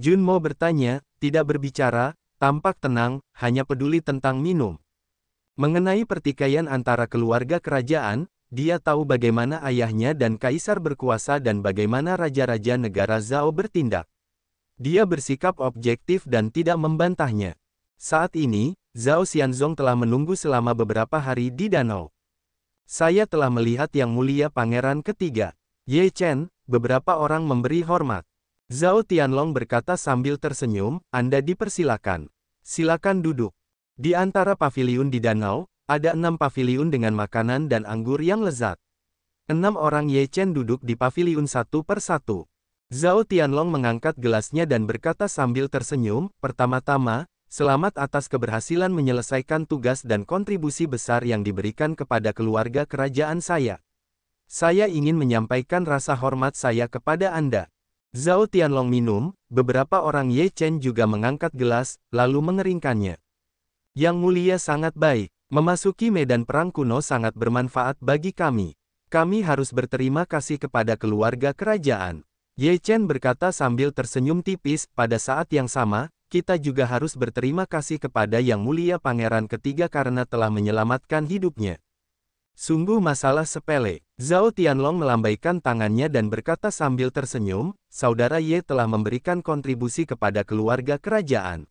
Junmo bertanya, tidak berbicara, tampak tenang, hanya peduli tentang minum. Mengenai pertikaian antara keluarga kerajaan, dia tahu bagaimana ayahnya dan kaisar berkuasa dan bagaimana raja-raja negara Zhao bertindak. Dia bersikap objektif dan tidak membantahnya. Saat ini, Zhao Xianzong telah menunggu selama beberapa hari di danau. Saya telah melihat Yang Mulia Pangeran Ketiga, Ye Chen, beberapa orang memberi hormat. Zhao Tianlong berkata sambil tersenyum, Anda dipersilakan. Silakan duduk. Di antara paviliun di danau, ada 6 paviliun dengan makanan dan anggur yang lezat. 6 orang Ye Chen duduk di paviliun satu per satu. Zhao Tianlong mengangkat gelasnya dan berkata sambil tersenyum, pertama-tama, selamat atas keberhasilan menyelesaikan tugas dan kontribusi besar yang diberikan kepada keluarga kerajaan saya. Saya ingin menyampaikan rasa hormat saya kepada Anda. Zhao Tianlong minum, beberapa orang Ye Chen juga mengangkat gelas, lalu mengeringkannya. Yang Mulia sangat baik. Memasuki medan perang kuno sangat bermanfaat bagi kami. Kami harus berterima kasih kepada keluarga kerajaan. Ye Chen berkata sambil tersenyum tipis, pada saat yang sama, kita juga harus berterima kasih kepada Yang Mulia Pangeran Ketiga karena telah menyelamatkan hidupnya. Sungguh masalah sepele. Zhao Tianlong melambaikan tangannya dan berkata sambil tersenyum, Saudara Ye telah memberikan kontribusi kepada keluarga kerajaan.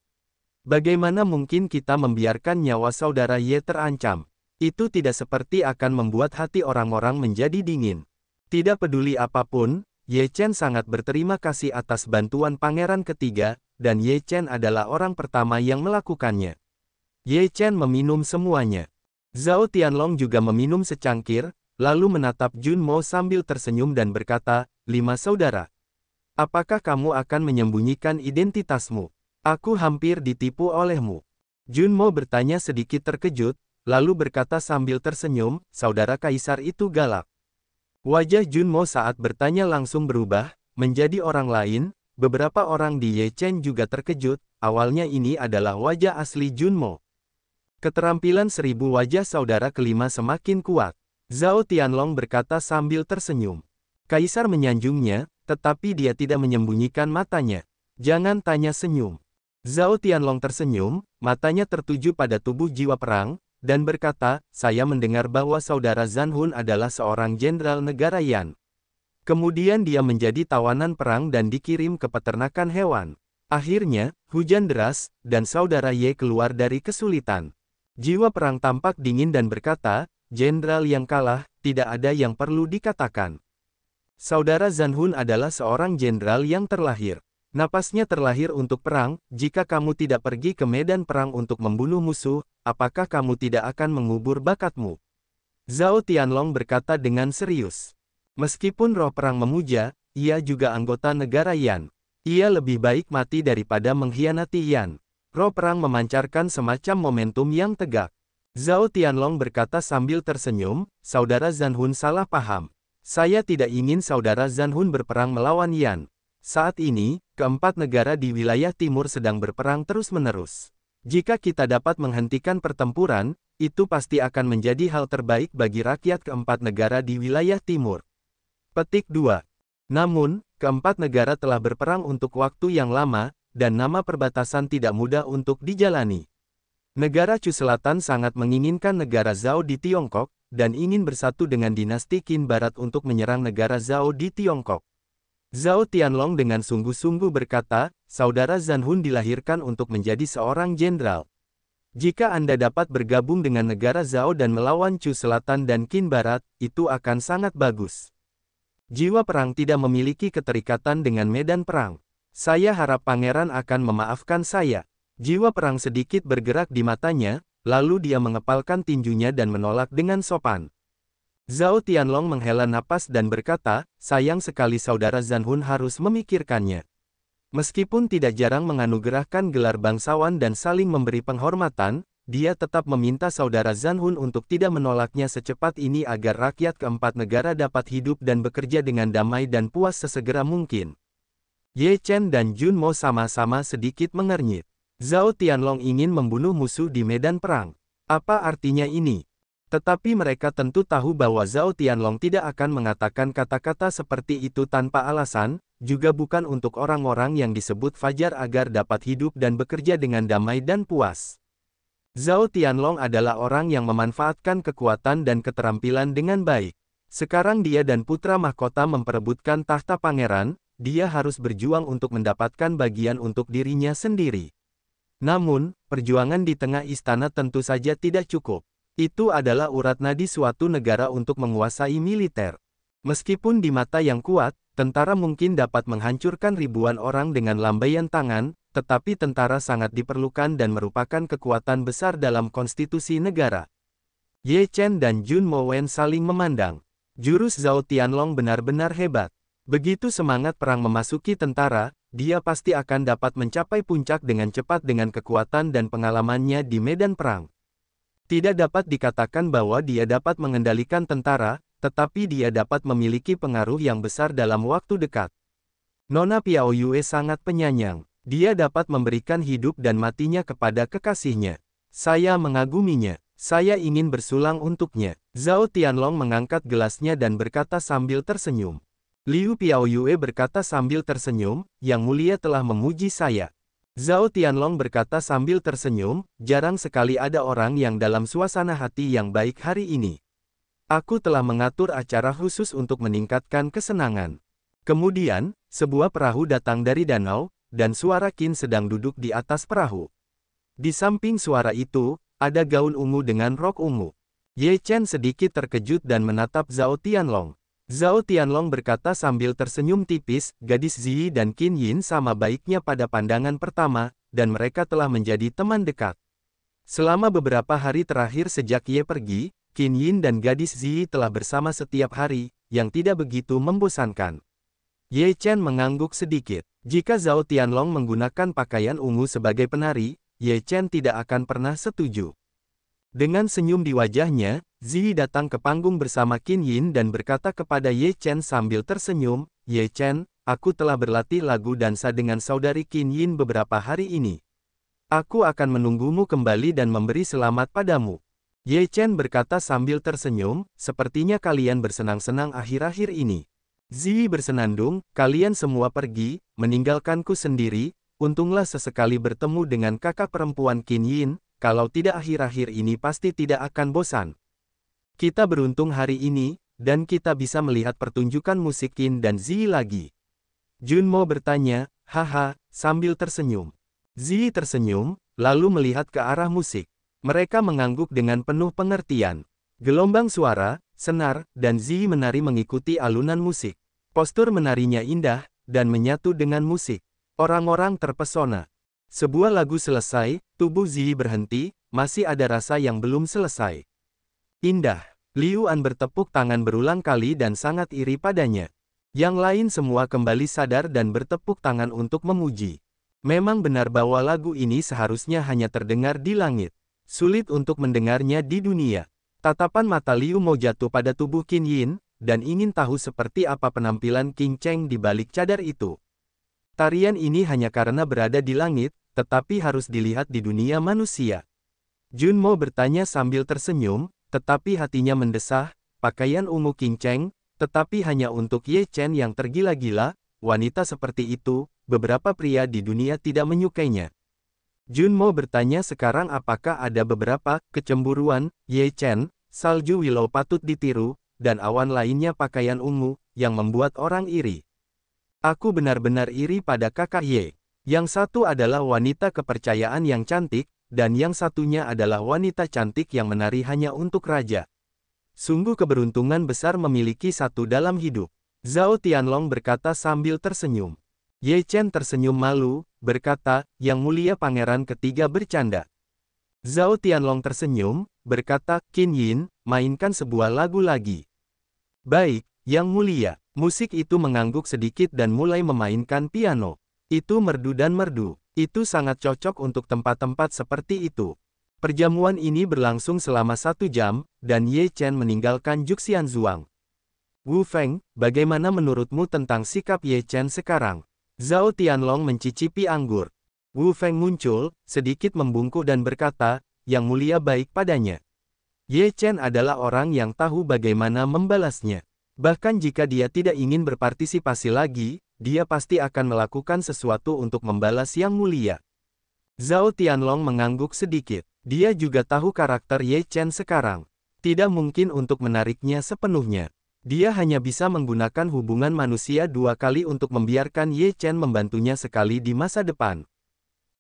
Bagaimana mungkin kita membiarkan nyawa saudara Ye terancam? Itu tidak seperti akan membuat hati orang-orang menjadi dingin. Tidak peduli apapun, Ye Chen sangat berterima kasih atas bantuan Pangeran Ketiga, dan Ye Chen adalah orang pertama yang melakukannya. Ye Chen meminum semuanya. Zhao Tianlong juga meminum secangkir, lalu menatap Junmo sambil tersenyum dan berkata, 5 saudara. Apakah kamu akan menyembunyikan identitasmu? Aku hampir ditipu olehmu. Junmo bertanya sedikit terkejut, lalu berkata sambil tersenyum, saudara kaisar itu galak. Wajah Junmo saat bertanya langsung berubah, menjadi orang lain. Beberapa orang di Ye Chen juga terkejut, awalnya ini adalah wajah asli Junmo. Keterampilan 1000 wajah saudara kelima semakin kuat. Zhao Tianlong berkata sambil tersenyum. Kaisar menyanjungnya, tetapi dia tidak menyembunyikan matanya. Jangan tanya senyum. Zhao Tianlong tersenyum, matanya tertuju pada tubuh jiwa perang, dan berkata, saya mendengar bahwa saudara Zhan Hun adalah seorang jenderal negara Yan. Kemudian dia menjadi tawanan perang dan dikirim ke peternakan hewan. Akhirnya, hujan deras, dan saudara Ye keluar dari kesulitan. Jiwa perang tampak dingin dan berkata, jenderal yang kalah, tidak ada yang perlu dikatakan. Saudara Zhan Hun adalah seorang jenderal yang terlahir. Napasnya terlahir untuk perang, jika kamu tidak pergi ke medan perang untuk membunuh musuh, apakah kamu tidak akan mengubur bakatmu? Zhao Tianlong berkata dengan serius. Meskipun roh perang memuja, ia juga anggota negara Yan. Ia lebih baik mati daripada mengkhianati Yan. Roh perang memancarkan semacam momentum yang tegak. Zhao Tianlong berkata sambil tersenyum, saudara Zhan Hun salah paham. Saya tidak ingin saudara Zhan Hun berperang melawan Yan. Saat ini, keempat negara di wilayah timur sedang berperang terus-menerus. Jika kita dapat menghentikan pertempuran, itu pasti akan menjadi hal terbaik bagi rakyat keempat negara di wilayah timur. Petik 2. Namun, keempat negara telah berperang untuk waktu yang lama, dan nama perbatasan tidak mudah untuk dijalani. Negara Chu Selatan sangat menginginkan negara Zhao di Tiongkok, dan ingin bersatu dengan dinasti Qin Barat untuk menyerang negara Zhao di Tiongkok. Zhao Tianlong dengan sungguh-sungguh berkata, saudara Zhan Hun dilahirkan untuk menjadi seorang jenderal. Jika Anda dapat bergabung dengan negara Zhao dan melawan Chu Selatan dan Qin Barat, itu akan sangat bagus. Jiwa perang tidak memiliki keterikatan dengan medan perang. Saya harap pangeran akan memaafkan saya. Jiwa perang sedikit bergerak di matanya, lalu dia mengepalkan tinjunya dan menolak dengan sopan. Zhao Tianlong menghela napas dan berkata, sayang sekali saudara Zhan Hun harus memikirkannya. Meskipun tidak jarang menganugerahkan gelar bangsawan dan saling memberi penghormatan, dia tetap meminta saudara Zhan Hun untuk tidak menolaknya secepat ini agar rakyat keempat negara dapat hidup dan bekerja dengan damai dan puas sesegera mungkin. Ye Chen dan Junmo sama-sama sedikit mengernyit. Zhao Tianlong ingin membunuh musuh di medan perang. Apa artinya ini? Tetapi mereka tentu tahu bahwa Zhao Tianlong tidak akan mengatakan kata-kata seperti itu tanpa alasan, juga bukan untuk orang-orang yang disebut fajar agar dapat hidup dan bekerja dengan damai dan puas. Zhao Tianlong adalah orang yang memanfaatkan kekuatan dan keterampilan dengan baik. Sekarang dia dan putra mahkota memperebutkan tahta pangeran, dia harus berjuang untuk mendapatkan bagian untuk dirinya sendiri. Namun, perjuangan di tengah istana tentu saja tidak cukup. Itu adalah urat nadi suatu negara untuk menguasai militer. Meskipun di mata yang kuat, tentara mungkin dapat menghancurkan ribuan orang dengan lambaian tangan, tetapi tentara sangat diperlukan dan merupakan kekuatan besar dalam konstitusi negara. Ye Chen dan Jun Mowen saling memandang. Jurus Zhao Tianlong benar-benar hebat. Begitu semangat perang memasuki tentara, dia pasti akan dapat mencapai puncak dengan cepat dengan kekuatan dan pengalamannya di medan perang. Tidak dapat dikatakan bahwa dia dapat mengendalikan tentara, tetapi dia dapat memiliki pengaruh yang besar dalam waktu dekat. Nona Piao Yue sangat penyayang. Dia dapat memberikan hidup dan matinya kepada kekasihnya. Saya mengaguminya. Saya ingin bersulang untuknya. Zhao Tianlong mengangkat gelasnya dan berkata sambil tersenyum. Liu Piao Yue berkata sambil tersenyum, Yang Mulia telah memuji saya. Zhao Tianlong berkata sambil tersenyum, jarang sekali ada orang yang dalam suasana hati yang baik hari ini. Aku telah mengatur acara khusus untuk meningkatkan kesenangan. Kemudian, sebuah perahu datang dari danau, dan suara Qin sedang duduk di atas perahu. Di samping suara itu, ada gaun ungu dengan rok ungu. Ye Chen sedikit terkejut dan menatap Zhao Tianlong. Zhao Tianlong berkata sambil tersenyum tipis, gadis Ziyi dan Qin Yin sama baiknya pada pandangan pertama, dan mereka telah menjadi teman dekat. Selama beberapa hari terakhir sejak Ye pergi, Qin Yin dan gadis Ziyi telah bersama setiap hari, yang tidak begitu membosankan. Ye Chen mengangguk sedikit. Jika Zhao Tianlong menggunakan pakaian ungu sebagai penari, Ye Chen tidak akan pernah setuju. Dengan senyum di wajahnya, Ziyi datang ke panggung bersama Qin Yin dan berkata kepada Ye Chen sambil tersenyum, Ye Chen, aku telah berlatih lagu dansa dengan saudari Qin Yin beberapa hari ini. Aku akan menunggumu kembali dan memberi selamat padamu. Ye Chen berkata sambil tersenyum, sepertinya kalian bersenang-senang akhir-akhir ini. Ziyi bersenandung, kalian semua pergi, meninggalkanku sendiri, untunglah sesekali bertemu dengan kakak perempuan Qin Yin, kalau tidak akhir-akhir ini pasti tidak akan bosan. Kita beruntung hari ini, dan kita bisa melihat pertunjukan musik Qin dan Ziyi lagi. Junmo bertanya, haha, sambil tersenyum. Ziyi tersenyum, lalu melihat ke arah musik. Mereka mengangguk dengan penuh pengertian. Gelombang suara, senar, dan Ziyi menari mengikuti alunan musik. Postur menarinya indah, dan menyatu dengan musik. Orang-orang terpesona. Sebuah lagu selesai, tubuh Ziyi berhenti, masih ada rasa yang belum selesai. Indah. Liu An bertepuk tangan berulang kali dan sangat iri padanya. Yang lain semua kembali sadar dan bertepuk tangan untuk memuji. Memang benar bahwa lagu ini seharusnya hanya terdengar di langit. Sulit untuk mendengarnya di dunia. Tatapan mata Liu mau jatuh pada tubuh Qin Yin, dan ingin tahu seperti apa penampilan Qin Cheng di balik cadar itu. Tarian ini hanya karena berada di langit, tetapi harus dilihat di dunia manusia. Junmo bertanya sambil tersenyum, tetapi hatinya mendesah, pakaian ungu Qin Cheng, tetapi hanya untuk Ye Chen yang tergila-gila, wanita seperti itu, beberapa pria di dunia tidak menyukainya. Junmo bertanya sekarang apakah ada beberapa kecemburuan, Ye Chen, salju Willow patut ditiru, dan awan lainnya pakaian ungu, yang membuat orang iri. Aku benar-benar iri pada kakak Ye. Yang satu adalah wanita kepercayaan yang cantik, dan yang satunya adalah wanita cantik yang menari hanya untuk raja. Sungguh keberuntungan besar memiliki satu dalam hidup. Zhao Tianlong berkata sambil tersenyum. Ye Chen tersenyum malu, berkata, Yang Mulia Pangeran Ketiga bercanda. Zhao Tianlong tersenyum, berkata, Qin Yin, mainkan sebuah lagu lagi. Baik, Yang Mulia. Musik itu mengangguk sedikit dan mulai memainkan piano. Itu merdu dan merdu. Itu sangat cocok untuk tempat-tempat seperti itu. Perjamuan ini berlangsung selama 1 jam, dan Ye Chen meninggalkan Juxianzhuang. Wu Feng, bagaimana menurutmu tentang sikap Ye Chen sekarang? Zhao Tianlong mencicipi anggur. Wu Feng muncul, sedikit membungkuk dan berkata, Yang Mulia baik padanya. Ye Chen adalah orang yang tahu bagaimana membalasnya. Bahkan jika dia tidak ingin berpartisipasi lagi, dia pasti akan melakukan sesuatu untuk membalas Yang Mulia. Zhao Tianlong mengangguk sedikit. Dia juga tahu karakter Ye Chen sekarang. Tidak mungkin untuk menariknya sepenuhnya. Dia hanya bisa menggunakan hubungan manusia 2 kali untuk membiarkan Ye Chen membantunya sekali di masa depan.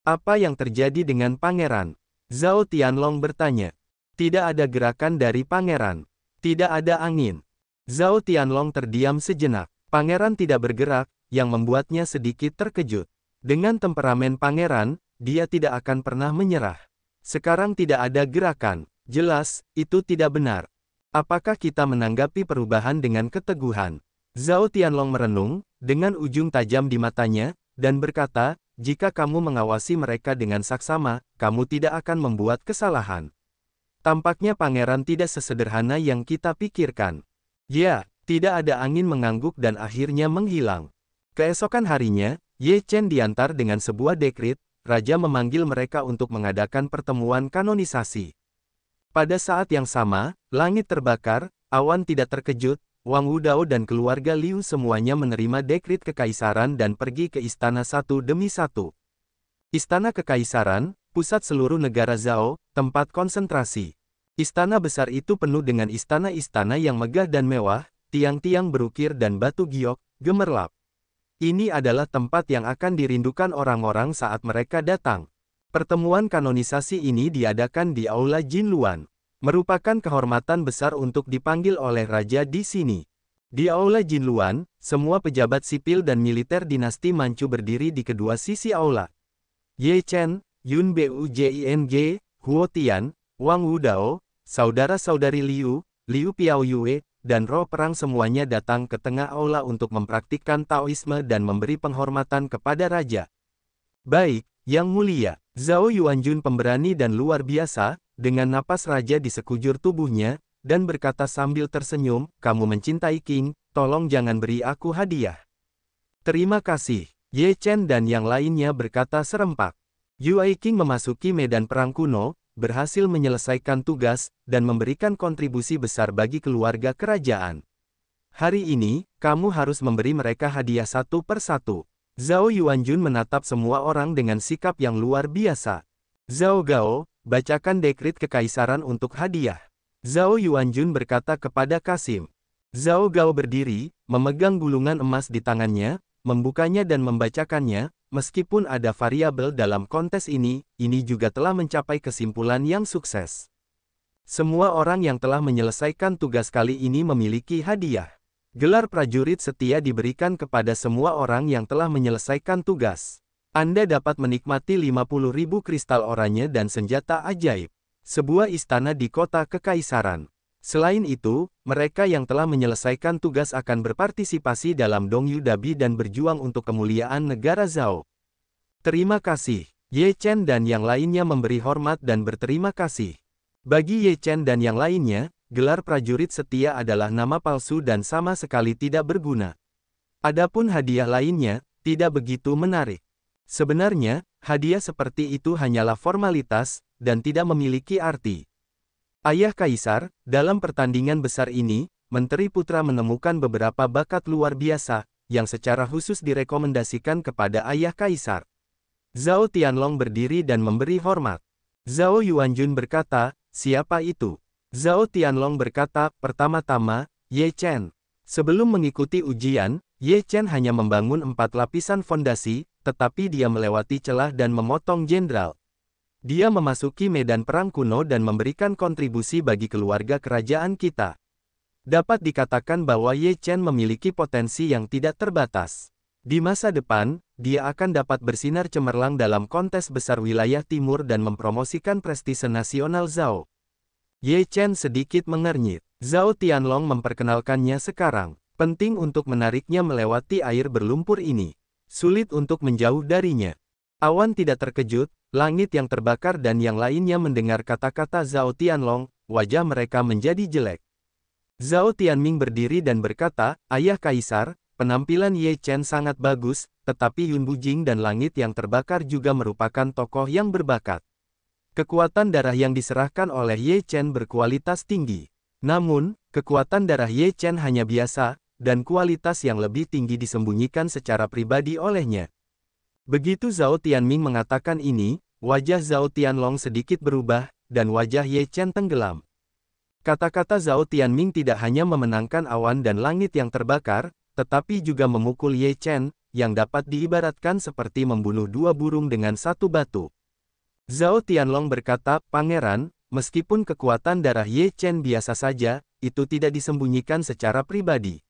Apa yang terjadi dengan pangeran? Zhao Tianlong bertanya. Tidak ada gerakan dari pangeran. Tidak ada angin. Zhao Tianlong terdiam sejenak. Pangeran tidak bergerak, yang membuatnya sedikit terkejut. Dengan temperamen pangeran, dia tidak akan pernah menyerah. Sekarang tidak ada gerakan. Jelas, itu tidak benar. Apakah kita menanggapi perubahan dengan keteguhan? Zhao Tianlong merenung, dengan ujung tajam di matanya, dan berkata, jika kamu mengawasi mereka dengan saksama, kamu tidak akan membuat kesalahan. Tampaknya pangeran tidak sesederhana yang kita pikirkan. Ya, tidak ada angin mengangguk dan akhirnya menghilang. Keesokan harinya, Ye Chen diantar dengan sebuah dekrit, raja memanggil mereka untuk mengadakan pertemuan kanonisasi. Pada saat yang sama, langit terbakar, awan tidak terkejut, Wang Wudao dan keluarga Liu semuanya menerima dekrit kekaisaran dan pergi ke istana satu demi satu. Istana Kekaisaran, pusat seluruh negara Zhao, tempat konsentrasi. Istana besar itu penuh dengan istana-istana yang megah dan mewah, tiang-tiang berukir dan batu giok, gemerlap. Ini adalah tempat yang akan dirindukan orang-orang saat mereka datang. Pertemuan kanonisasi ini diadakan di Aula Jinluan. Merupakan kehormatan besar untuk dipanggil oleh raja di sini. Di Aula Jinluan, semua pejabat sipil dan militer dinasti Manchu berdiri di kedua sisi aula. Ye Chen, Yun Bujing, Huo Tian, Wang Wudao, saudara-saudari Liu, Liu Piaoyue, dan roh perang semuanya datang ke tengah aula untuk mempraktikkan Taoisme dan memberi penghormatan kepada raja. Baik, Yang Mulia, Zhao Yuanjun pemberani dan luar biasa, dengan napas raja di sekujur tubuhnya, dan berkata sambil tersenyum, kamu mencintai King, tolong jangan beri aku hadiah. Terima kasih. Ye Chen dan yang lainnya berkata serempak. Yue King memasuki medan perang kuno, berhasil menyelesaikan tugas, dan memberikan kontribusi besar bagi keluarga kerajaan. Hari ini, kamu harus memberi mereka hadiah satu per satu. Zhao Yuanjun menatap semua orang dengan sikap yang luar biasa. Zhao Gao, bacakan dekrit kekaisaran untuk hadiah. Zhao Yuanjun berkata kepada Kasim. Zhao Gao berdiri, memegang gulungan emas di tangannya, membukanya dan membacakannya, meskipun ada variabel dalam kontes ini juga telah mencapai kesimpulan yang sukses. Semua orang yang telah menyelesaikan tugas kali ini memiliki hadiah. Gelar prajurit setia diberikan kepada semua orang yang telah menyelesaikan tugas. Anda dapat menikmati 50.000 kristal oranye dan senjata ajaib. Sebuah istana di kota kekaisaran. Selain itu, mereka yang telah menyelesaikan tugas akan berpartisipasi dalam Dongyu Dabi dan berjuang untuk kemuliaan negara Zhao. Terima kasih. Ye Chen dan yang lainnya memberi hormat dan berterima kasih. Bagi Ye Chen dan yang lainnya, gelar prajurit setia adalah nama palsu dan sama sekali tidak berguna. Adapun hadiah lainnya, tidak begitu menarik. Sebenarnya, hadiah seperti itu hanyalah formalitas, dan tidak memiliki arti. Ayah Kaisar, dalam pertandingan besar ini, Menteri Putra menemukan beberapa bakat luar biasa, yang secara khusus direkomendasikan kepada Ayah Kaisar. Zhao Tianlong berdiri dan memberi hormat. Zhao Yuanjun berkata, siapa itu? Zhao Tianlong berkata, pertama-tama, Ye Chen. Sebelum mengikuti ujian, Ye Chen hanya membangun 4 lapisan fondasi, tetapi dia melewati celah dan memotong jenderal. Dia memasuki medan perang kuno dan memberikan kontribusi bagi keluarga kerajaan kita. Dapat dikatakan bahwa Ye Chen memiliki potensi yang tidak terbatas. Di masa depan, dia akan dapat bersinar cemerlang dalam kontes besar wilayah timur dan mempromosikan prestise nasional Zhao. Ye Chen sedikit mengernyit. Zhao Tianlong memperkenalkannya sekarang. Penting untuk menariknya melewati air berlumpur ini. Sulit untuk menjauh darinya. Awan tidak terkejut, langit yang terbakar dan yang lainnya mendengar kata-kata Zhao Tianlong, wajah mereka menjadi jelek. Zhao Tianming berdiri dan berkata, Ayah Kaisar, penampilan Ye Chen sangat bagus, tetapi Yun Bujing dan langit yang terbakar juga merupakan tokoh yang berbakat. Kekuatan darah yang diserahkan oleh Ye Chen berkualitas tinggi. Namun, kekuatan darah Ye Chen hanya biasa, dan kualitas yang lebih tinggi disembunyikan secara pribadi olehnya. Begitu Zhao Tianming mengatakan ini, wajah Zhao Tianlong sedikit berubah, dan wajah Ye Chen tenggelam. Kata-kata Zhao Tianming tidak hanya memenangkan awan dan langit yang terbakar, tetapi juga memukul Ye Chen, yang dapat diibaratkan seperti membunuh dua burung dengan satu batu. Zhao Tianlong berkata, "Pangeran, meskipun kekuatan darah Ye Chen biasa saja, itu tidak disembunyikan secara pribadi."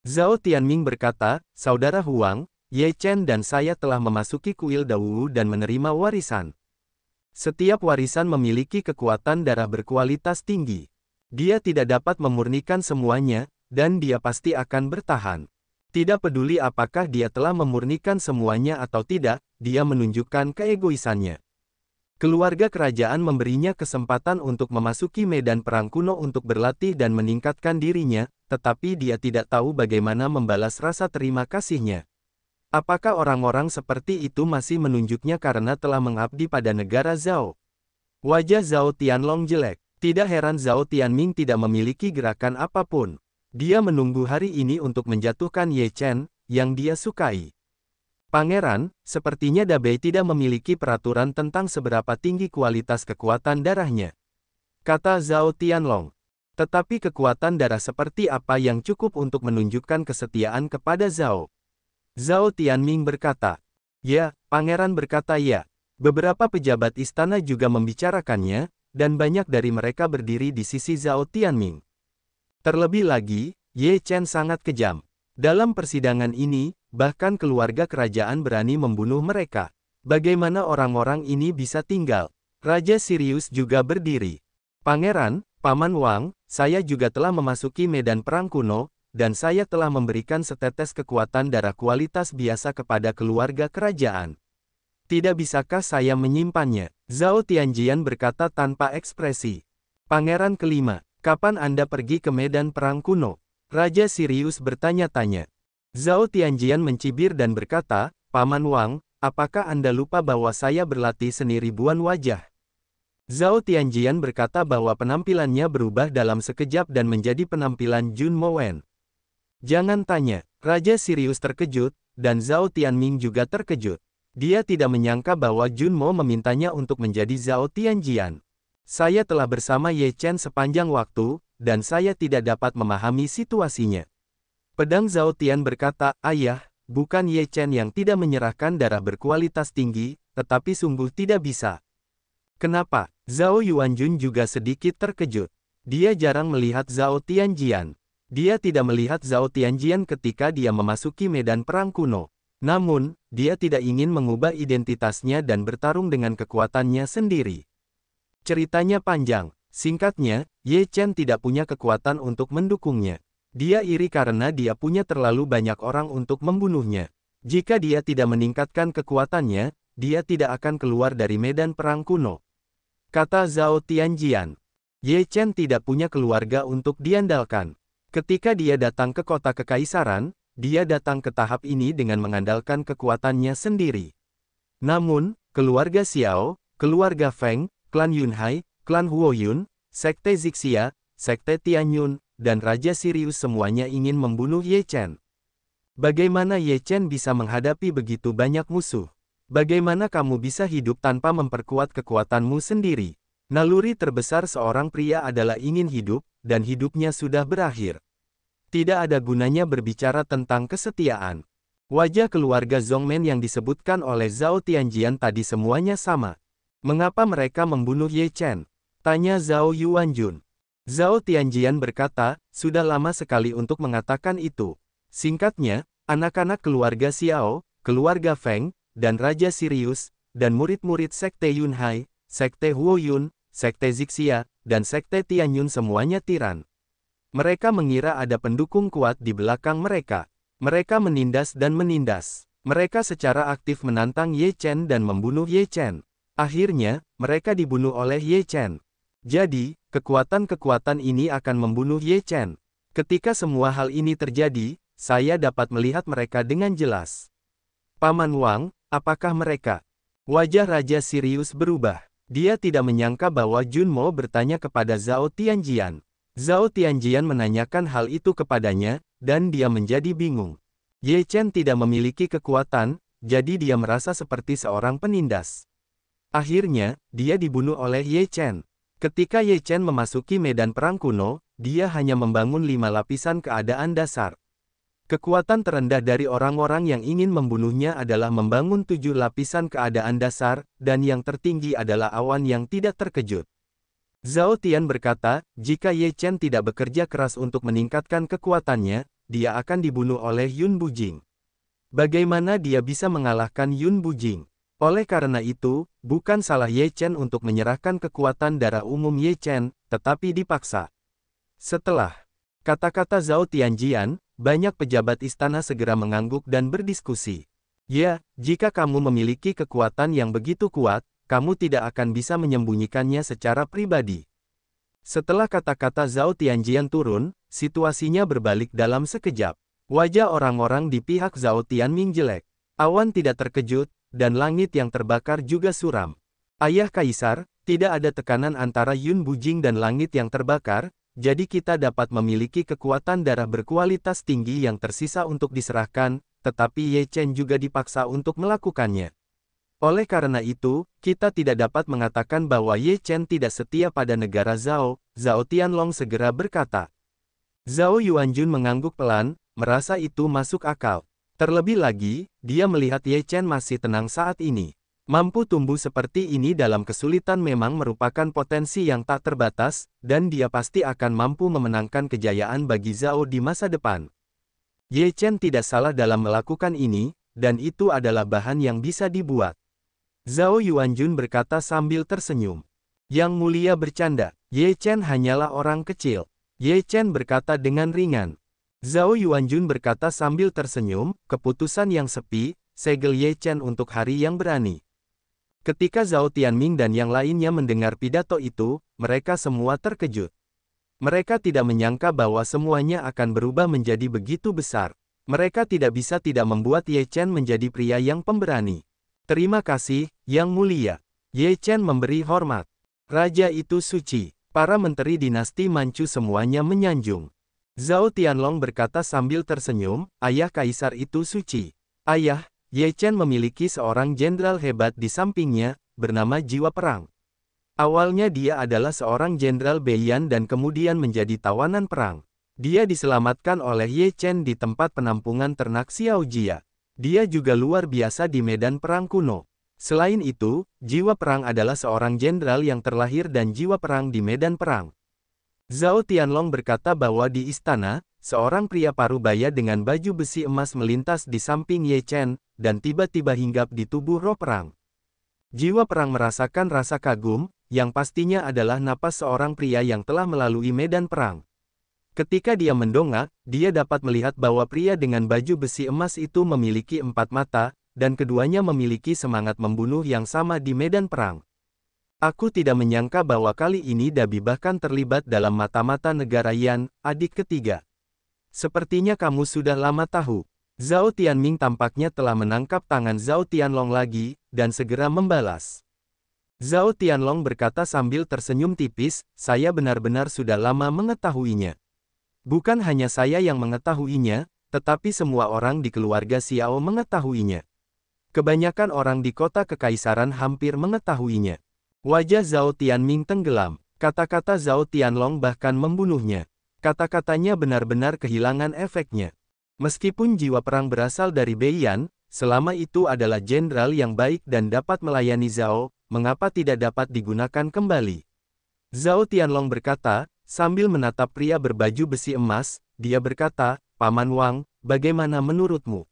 Zhao Tianming berkata, "Saudara Huang, Ye Chen dan saya telah memasuki kuil Dawu dan menerima warisan. Setiap warisan memiliki kekuatan darah berkualitas tinggi. Dia tidak dapat memurnikan semuanya, dan dia pasti akan bertahan. Tidak peduli apakah dia telah memurnikan semuanya atau tidak, dia menunjukkan keegoisannya. Keluarga kerajaan memberinya kesempatan untuk memasuki medan perang kuno untuk berlatih dan meningkatkan dirinya, tetapi dia tidak tahu bagaimana membalas rasa terima kasihnya. Apakah orang-orang seperti itu masih menunjuknya karena telah mengabdi pada negara Zhao?" Wajah Zhao Tianlong jelek. Tidak heran Zhao Tianming tidak memiliki gerakan apapun. Dia menunggu hari ini untuk menjatuhkan Ye Chen, yang dia sukai. "Pangeran, sepertinya Dabei tidak memiliki peraturan tentang seberapa tinggi kualitas kekuatan darahnya," kata Zhao Tianlong. "Tetapi kekuatan darah seperti apa yang cukup untuk menunjukkan kesetiaan kepada Zhao?" Zhao Tianming berkata. "Ya," pangeran berkata ya. Beberapa pejabat istana juga membicarakannya, dan banyak dari mereka berdiri di sisi Zhao Tianming. Terlebih lagi, Ye Chen sangat kejam. Dalam persidangan ini, bahkan keluarga kerajaan berani membunuh mereka. Bagaimana orang-orang ini bisa tinggal? Raja Sirius juga berdiri. "Pangeran, Paman Wang, saya juga telah memasuki medan perang kuno, dan saya telah memberikan setetes kekuatan darah kualitas biasa kepada keluarga kerajaan. Tidak bisakah saya menyimpannya?" Zhao Tianjian berkata tanpa ekspresi. "Pangeran kelima, kapan Anda pergi ke medan perang kuno?" Raja Sirius bertanya-tanya. Zhao Tianjian mencibir dan berkata, "Paman Wang, apakah Anda lupa bahwa saya berlatih seni ribuan wajah?" Zhao Tianjian berkata bahwa penampilannya berubah dalam sekejap dan menjadi penampilan Jun Mowen. "Jangan tanya." Raja Sirius terkejut, dan Zhao Tianming juga terkejut. Dia tidak menyangka bahwa Jun Mo memintanya untuk menjadi Zhao Tianjian. "Saya telah bersama Ye Chen sepanjang waktu, dan saya tidak dapat memahami situasinya." Pedang Zhao Tian berkata, "Ayah, bukan Ye Chen yang tidak menyerahkan darah berkualitas tinggi, tetapi sungguh tidak bisa." "Kenapa?" Zhao Yuanjun juga sedikit terkejut. Dia jarang melihat Zhao Tianjian. Dia tidak melihat Zhao Tianjian ketika dia memasuki medan perang kuno. Namun, dia tidak ingin mengubah identitasnya dan bertarung dengan kekuatannya sendiri. Ceritanya panjang. Singkatnya, Ye Chen tidak punya kekuatan untuk mendukungnya. Dia iri karena dia punya terlalu banyak orang untuk membunuhnya. Jika dia tidak meningkatkan kekuatannya, dia tidak akan keluar dari medan perang kuno. Kata Zhao Tianjian. Ye Chen tidak punya keluarga untuk diandalkan. Ketika dia datang ke kota kekaisaran, dia datang ke tahap ini dengan mengandalkan kekuatannya sendiri. Namun, keluarga Xiao, keluarga Feng, klan Yunhai, klan Huoyun, sekte Zixia, sekte Tianyun, dan Raja Sirius semuanya ingin membunuh Ye Chen. Bagaimana Ye Chen bisa menghadapi begitu banyak musuh? Bagaimana kamu bisa hidup tanpa memperkuat kekuatanmu sendiri? Naluri terbesar seorang pria adalah ingin hidup, dan hidupnya sudah berakhir. Tidak ada gunanya berbicara tentang kesetiaan. Wajah keluarga Zhongmen yang disebutkan oleh Zhao Tianjian tadi semuanya sama. "Mengapa mereka membunuh Ye Chen?" tanya Zhao Yuanjun. Zhao Tianjian berkata, "Sudah lama sekali untuk mengatakan itu." Singkatnya, anak-anak keluarga Xiao, keluarga Feng, dan Raja Sirius, dan murid-murid sekte Yunhai, sekte Huoyun, sekte Zixia, dan sekte Tianyun semuanya tiran. Mereka mengira ada pendukung kuat di belakang mereka. Mereka menindas dan menindas. Mereka secara aktif menantang Ye Chen dan membunuh Ye Chen. Akhirnya, mereka dibunuh oleh Ye Chen. Jadi, kekuatan-kekuatan ini akan membunuh Ye Chen. Ketika semua hal ini terjadi, saya dapat melihat mereka dengan jelas. "Paman Wang, apakah mereka?" Wajah Raja Sirius berubah. Dia tidak menyangka bahwa Jun Mo bertanya kepada Zhao Tianjian. Zhao Tianjian menanyakan hal itu kepadanya, dan dia menjadi bingung. Ye Chen tidak memiliki kekuatan, jadi dia merasa seperti seorang penindas. Akhirnya, dia dibunuh oleh Ye Chen. Ketika Ye Chen memasuki medan perang kuno, dia hanya membangun 5 lapisan keadaan dasar. Kekuatan terendah dari orang-orang yang ingin membunuhnya adalah membangun 7 lapisan keadaan dasar, dan yang tertinggi adalah awan yang tidak terkejut. Zhao Tian berkata, jika Ye Chen tidak bekerja keras untuk meningkatkan kekuatannya, dia akan dibunuh oleh Yun Bujing. Bagaimana dia bisa mengalahkan Yun Bujing? Oleh karena itu, bukan salah Ye Chen untuk menyerahkan kekuatan darah umum Ye Chen, tetapi dipaksa. Setelah kata-kata Zhao Tianjian, banyak pejabat istana segera mengangguk dan berdiskusi. Ya, jika kamu memiliki kekuatan yang begitu kuat, kamu tidak akan bisa menyembunyikannya secara pribadi. Setelah kata-kata Zhao Tianjian turun, situasinya berbalik dalam sekejap. Wajah orang-orang di pihak Zhao Tianming jelek. Awan tidak terkejut, dan langit yang terbakar juga suram. Ayah Kaisar, tidak ada tekanan antara Yun Bujing dan langit yang terbakar, jadi kita dapat memiliki kekuatan darah berkualitas tinggi yang tersisa untuk diserahkan, tetapi Ye Chen juga dipaksa untuk melakukannya. Oleh karena itu, kita tidak dapat mengatakan bahwa Ye Chen tidak setia pada negara Zhao. Zhao Tianlong segera berkata. Zhao Yuanjun mengangguk pelan, merasa itu masuk akal. Terlebih lagi, dia melihat Ye Chen masih tenang saat ini. Mampu tumbuh seperti ini dalam kesulitan memang merupakan potensi yang tak terbatas, dan dia pasti akan mampu memenangkan kejayaan bagi Zhao di masa depan. Ye Chen tidak salah dalam melakukan ini, dan itu adalah bahan yang bisa dibuat. Zhao Yuanjun berkata sambil tersenyum. Yang Mulia bercanda, Ye Chen hanyalah orang kecil. Ye Chen berkata dengan ringan. Zhao Yuanjun berkata sambil tersenyum, keputusan yang sepi, segel Ye Chen untuk hari yang berani. Ketika Zhao Tianming dan yang lainnya mendengar pidato itu, mereka semua terkejut. Mereka tidak menyangka bahwa semuanya akan berubah menjadi begitu besar. Mereka tidak bisa tidak membuat Ye Chen menjadi pria yang pemberani. Terima kasih, Yang Mulia. Ye Chen memberi hormat. Raja itu suci. Para menteri dinasti Manchu semuanya menyanjung. Zhao Tianlong berkata sambil tersenyum, ayah kaisar itu suci. Ayah, Ye Chen memiliki seorang jenderal hebat di sampingnya, bernama Jiwa Perang. Awalnya dia adalah seorang jenderal Beiyan dan kemudian menjadi tawanan perang. Dia diselamatkan oleh Ye Chen di tempat penampungan ternak Xiaojia. Dia juga luar biasa di medan perang kuno. Selain itu, Jiwa Perang adalah seorang jenderal yang terlahir dan jiwa perang di medan perang. Zhao Tianlong berkata bahwa di istana, seorang pria parubaya dengan baju besi emas melintas di samping Ye Chen, dan tiba-tiba hinggap di tubuh roh perang. Jiwa Perang merasakan rasa kagum, yang pastinya adalah napas seorang pria yang telah melalui medan perang. Ketika dia mendongak, dia dapat melihat bahwa pria dengan baju besi emas itu memiliki 4 mata, dan keduanya memiliki semangat membunuh yang sama di medan perang. Aku tidak menyangka bahwa kali ini Dabi bahkan terlibat dalam mata-mata negara Yan, adik ketiga. Sepertinya kamu sudah lama tahu. Zhao Tianming tampaknya telah menangkap tangan Zhao Tianlong lagi, dan segera membalas. Zhao Tianlong berkata sambil tersenyum tipis, saya benar-benar sudah lama mengetahuinya. Bukan hanya saya yang mengetahuinya, tetapi semua orang di keluarga Xiao mengetahuinya. Kebanyakan orang di kota kekaisaran hampir mengetahuinya. Wajah Zhao Tianming tenggelam, kata-kata Zhao Tianlong bahkan membunuhnya. Kata-katanya benar-benar kehilangan efeknya. Meskipun Jiwa Perang berasal dari Beiyan, selama itu adalah jenderal yang baik dan dapat melayani Zhao, mengapa tidak dapat digunakan kembali? Zhao Tianlong berkata, sambil menatap pria berbaju besi emas, dia berkata, Paman Wang, bagaimana menurutmu?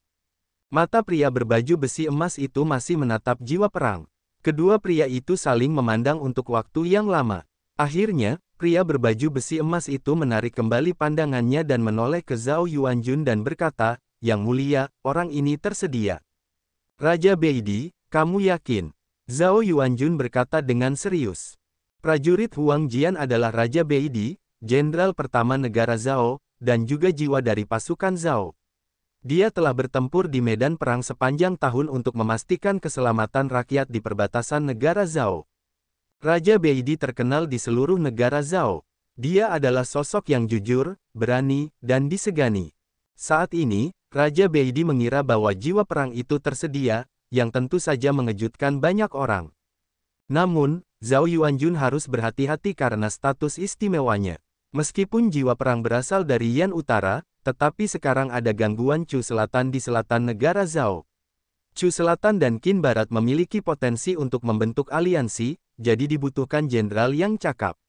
Mata pria berbaju besi emas itu masih menatap Jiwa Perang. Kedua pria itu saling memandang untuk waktu yang lama. Akhirnya, pria berbaju besi emas itu menarik kembali pandangannya dan menoleh ke Zhao Yuanjun dan berkata, Yang Mulia, orang ini tersedia. Raja Beidi, kamu yakin? Zhao Yuanjun berkata dengan serius. Prajurit Huang Jian adalah Raja Beidi, jenderal pertama negara Zhao, dan juga jiwa dari pasukan Zhao. Dia telah bertempur di medan perang sepanjang tahun untuk memastikan keselamatan rakyat di perbatasan negara Zhao. Raja Beidi terkenal di seluruh negara Zhao. Dia adalah sosok yang jujur, berani, dan disegani. Saat ini, Raja Beidi mengira bahwa jiwa perang itu tersedia, yang tentu saja mengejutkan banyak orang. Namun, Zhao Yuanjun harus berhati-hati karena status istimewanya. Meskipun jiwa perang berasal dari Yan Utara, tetapi sekarang ada gangguan Chu Selatan di selatan negara Zhao. Chu Selatan dan Qin Barat memiliki potensi untuk membentuk aliansi, jadi dibutuhkan jenderal yang cakap.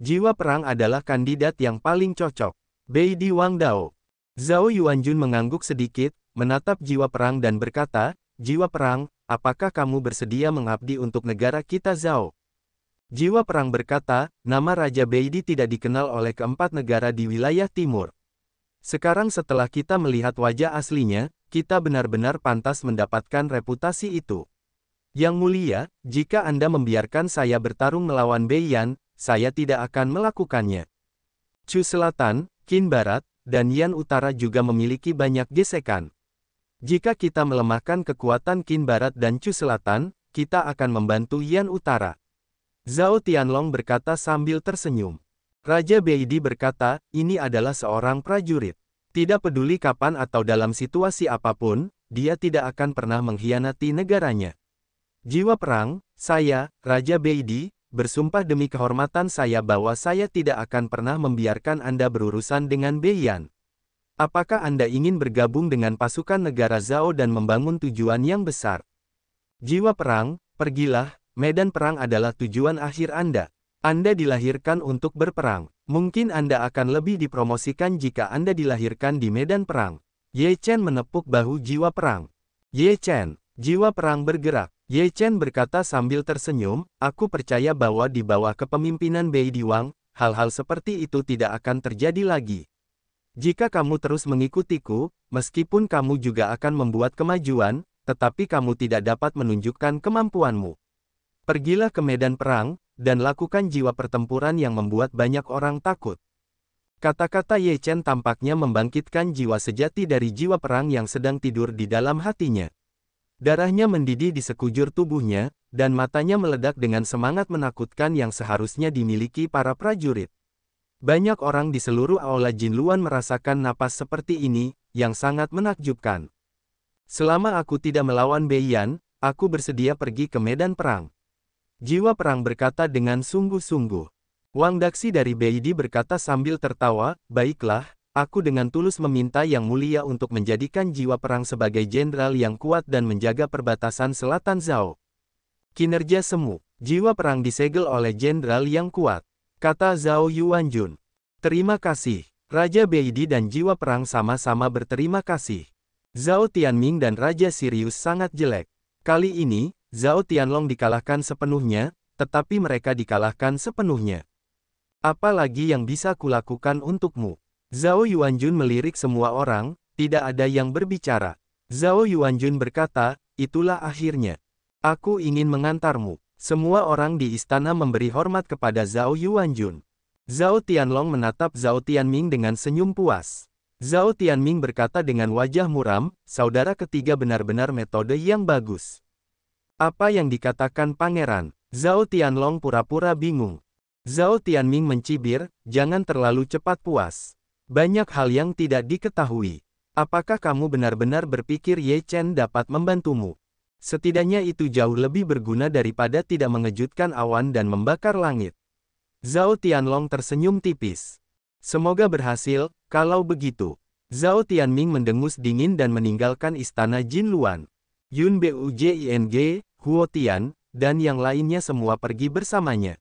Jiwa perang adalah kandidat yang paling cocok. Beidi Wang Dao. Zhao Yuanjun mengangguk sedikit, menatap jiwa perang dan berkata, "Jiwa perang, apakah kamu bersedia mengabdi untuk negara kita Zhao?" Jiwa perang berkata, "Nama Raja Beidi tidak dikenal oleh keempat negara di wilayah timur. Sekarang setelah kita melihat wajah aslinya, kita benar-benar pantas mendapatkan reputasi itu. Yang mulia, jika Anda membiarkan saya bertarung melawan Beiyan, saya tidak akan melakukannya." Chu Selatan, Qin Barat, dan Yan Utara juga memiliki banyak gesekan. Jika kita melemahkan kekuatan Qin Barat dan Chu Selatan, kita akan membantu Yan Utara. Zhao Tianlong berkata sambil tersenyum. Raja Beidi berkata, "Ini adalah seorang prajurit. Tidak peduli kapan atau dalam situasi apapun, dia tidak akan pernah mengkhianati negaranya. Jiwa perang, saya, Raja Beidi, bersumpah demi kehormatan saya bahwa saya tidak akan pernah membiarkan Anda berurusan dengan Beiyan. Apakah Anda ingin bergabung dengan pasukan negara Zhao dan membangun tujuan yang besar? Jiwa perang, pergilah, medan perang adalah tujuan akhir Anda. Anda dilahirkan untuk berperang. Mungkin Anda akan lebih dipromosikan jika Anda dilahirkan di medan perang." Ye Chen menepuk bahu jiwa perang. "Ye Chen." Jiwa perang bergerak. Ye Chen berkata sambil tersenyum, "Aku percaya bahwa di bawah kepemimpinan Beidi Wang, hal-hal seperti itu tidak akan terjadi lagi. Jika kamu terus mengikutiku, meskipun kamu juga akan membuat kemajuan, tetapi kamu tidak dapat menunjukkan kemampuanmu. Pergilah ke medan perang, dan lakukan jiwa pertempuran yang membuat banyak orang takut." Kata-kata Ye Chen tampaknya membangkitkan jiwa sejati dari jiwa perang yang sedang tidur di dalam hatinya. Darahnya mendidih di sekujur tubuhnya, dan matanya meledak dengan semangat menakutkan yang seharusnya dimiliki para prajurit. Banyak orang di seluruh aula Jinluan merasakan napas seperti ini, yang sangat menakjubkan. "Selama aku tidak melawan Beiyan, aku bersedia pergi ke medan perang." Jiwa perang berkata dengan sungguh-sungguh. Wang Daxi dari Beidi berkata sambil tertawa, "Baiklah, aku dengan tulus meminta Yang Mulia untuk menjadikan jiwa perang sebagai jenderal yang kuat dan menjaga perbatasan selatan Zhao." "Kinerja semu, jiwa perang disegel oleh jenderal yang kuat," kata Zhao Yuanjun. "Terima kasih." Raja Beidi dan jiwa perang sama-sama berterima kasih. Zhao Tianming dan Raja Sirius sangat jelek. Kali ini, Zhao Tianlong dikalahkan sepenuhnya, tetapi mereka dikalahkan sepenuhnya. "Apa lagi yang bisa kulakukan untukmu?" Zhao Yuanjun melirik semua orang, tidak ada yang berbicara. Zhao Yuanjun berkata, "Itulah akhirnya. Aku ingin mengantarmu." Semua orang di istana memberi hormat kepada Zhao Yuanjun. Zhao Tianlong menatap Zhao Tianming dengan senyum puas. Zhao Tianming berkata dengan wajah muram, "Saudara ketiga benar-benar metode yang bagus." "Apa yang dikatakan pangeran?" Zhao Tianlong pura-pura bingung. Zhao Tianming mencibir, "Jangan terlalu cepat puas. Banyak hal yang tidak diketahui. Apakah kamu benar-benar berpikir Ye Chen dapat membantumu? Setidaknya itu jauh lebih berguna daripada tidak mengejutkan awan dan membakar langit." Zhao Tianlong tersenyum tipis. "Semoga berhasil, kalau begitu." Zhao Tianming mendengus dingin dan meninggalkan istana Jinluan. Yun Bujing, Huo Tian, dan yang lainnya semua pergi bersamanya.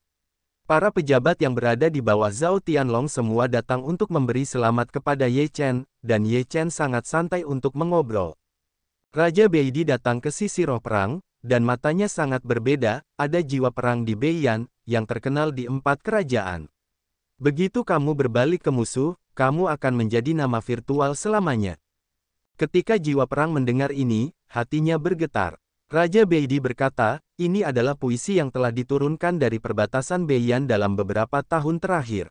Para pejabat yang berada di bawah Zhao Tianlong semua datang untuk memberi selamat kepada Ye Chen, dan Ye Chen sangat santai untuk mengobrol. Raja Beidi datang ke sisi roh perang, dan matanya sangat berbeda, ada jiwa perang di Beiyan, yang terkenal di 4 kerajaan. Begitu kamu berbalik ke musuh, kamu akan menjadi nama virtual selamanya. Ketika jiwa perang mendengar ini, hatinya bergetar. Raja Beidi berkata, "Ini adalah puisi yang telah diturunkan dari perbatasan Beiyan dalam beberapa tahun terakhir.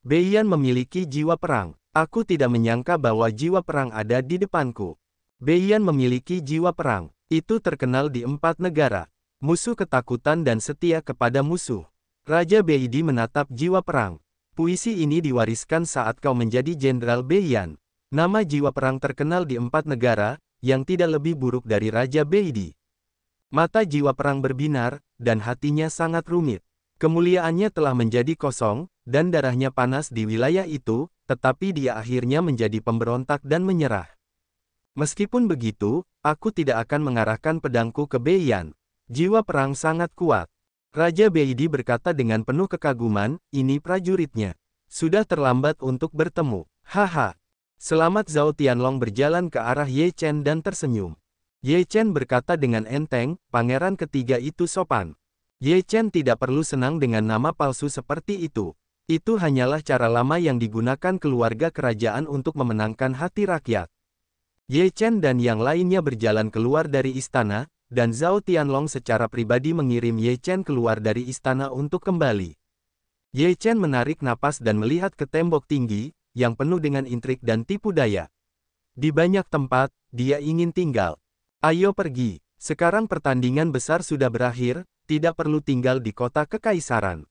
Beiyan memiliki jiwa perang. Aku tidak menyangka bahwa jiwa perang ada di depanku. Beiyan memiliki jiwa perang. Itu terkenal di 4 negara. Musuh ketakutan dan setia kepada musuh." Raja Beidi menatap jiwa perang. Puisi ini diwariskan saat kau menjadi Jenderal Beiyan. Nama jiwa perang terkenal di 4 negara, yang tidak lebih buruk dari Raja Beidi. Mata jiwa perang berbinar, dan hatinya sangat rumit. Kemuliaannya telah menjadi kosong, dan darahnya panas di wilayah itu, tetapi dia akhirnya menjadi pemberontak dan menyerah. Meskipun begitu, aku tidak akan mengarahkan pedangku ke Beiyan. Jiwa perang sangat kuat. Raja Beidi berkata dengan penuh kekaguman, ini prajuritnya. Sudah terlambat untuk bertemu. Haha. Selamat. Zhao Tianlong berjalan ke arah Ye Chen dan tersenyum. Ye Chen berkata dengan enteng, pangeran ketiga itu sopan. Ye Chen tidak perlu senang dengan nama palsu seperti itu. Itu hanyalah cara lama yang digunakan keluarga kerajaan untuk memenangkan hati rakyat. Ye Chen dan yang lainnya berjalan keluar dari istana, dan Zhao Tianlong secara pribadi mengirim Ye Chen keluar dari istana untuk kembali. Ye Chen menarik napas dan melihat ke tembok tinggi, yang penuh dengan intrik dan tipu daya. Di banyak tempat, dia ingin tinggal. Ayo pergi, sekarang pertandingan besar sudah berakhir, tidak perlu tinggal di kota kekaisaran.